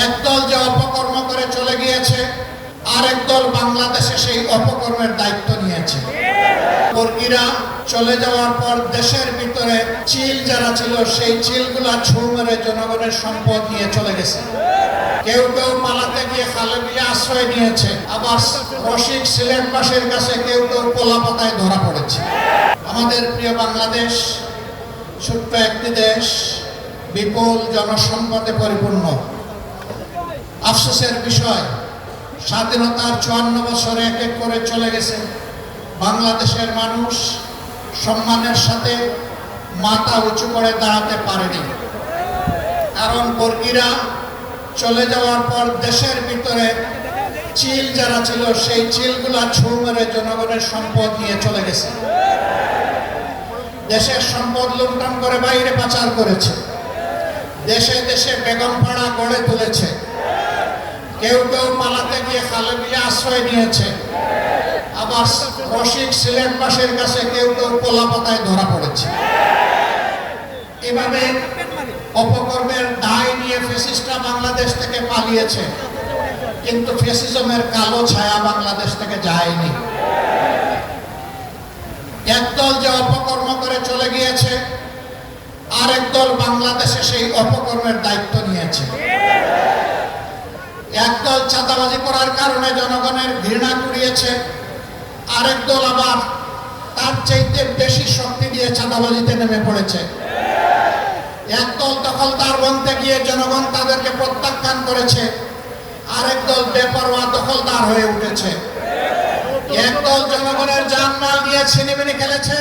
একদল যে অপকর্ম করে চলে গিয়েছে, আরেক দল বাংলাদেশে সেই অপকর্মের দায়িত্ব নিয়েছে। বর্গীরা চলে যাওয়ার পর দেশের ভিতরে চিল যারা ছিল সেই চিলগুলা ছু মেরে জনগণের সম্পদ নিয়ে চলে গেছে। কেউ কেউ পালাতে গিয়ে খালে বিলে আশ্রয় নিয়েছে, আবার রসিক সিলেটবাসীর কাছে কেউ কেউ পোলাপাতায় ধরা পড়েছে। আমাদের প্রিয় বাংলাদেশ ছোট্ট একটি দেশ, বিপুল জনসম্পদে পরিপূর্ণ। আফসোসের বিষয়, স্বাধীনতার 54 বছরে এক এক করে চলে গেছে। বাংলাদেশের মানুষ সম্মানের সাথে মাথা উঁচু করে দাঁড়াতে পারেনি, কারণ বর্গীরা চলে যাওয়ার পর দেশের ভিতরে চিল যারা ছিল সেই চিলগুলা ছু মেরে জনগণের সম্পদ নিয়ে চলে গেছে। দেশের সম্পদ লুণ্ঠন করে বাইরে পাচার করেছে, দেশে দেশে বেগমপাড়া গড়ে তুলেছে। কেউ কেউ পালাতে গিয়ে খালে বিলে আশ্রয় নিয়েছে, আবার রসিক সিলেটবাসীর কাছে কেউ কেউ পোলাপাতায় ধরা পড়েছে। এভাবে অপকর্মের দায় নিয়ে ফ্যাসিস্টরা বাংলাদেশ থেকে পালিয়েছে, কিন্তু ফ্যাসিজমের কালো ছায়া বাংলাদেশ থেকে যায়নি। একদল যে অপকর্ম করে চলে গিয়েছে, আরেক দল বাংলাদেশে সেই অপকর্মের দায়িত্ব নিয়েছে। একদল চাঁদাবাজি করার কারণে জনগণের ঘৃণা কুড়িয়েছে, আরেক দল আবার তার চাইতে বেশি শক্তি দিয়ে চাঁদাবাজিতে নেমে পড়েছে। একদল দখলদার বনতে গিয়ে জনগণ তাদেরকে প্রত্যাখ্যান করেছে, আরেক দল বেপরোয়া দখলদার হয়ে উঠেছে। একদল জনগণের জানমাল দিয়ে ছিনিমিনি খেলেছে,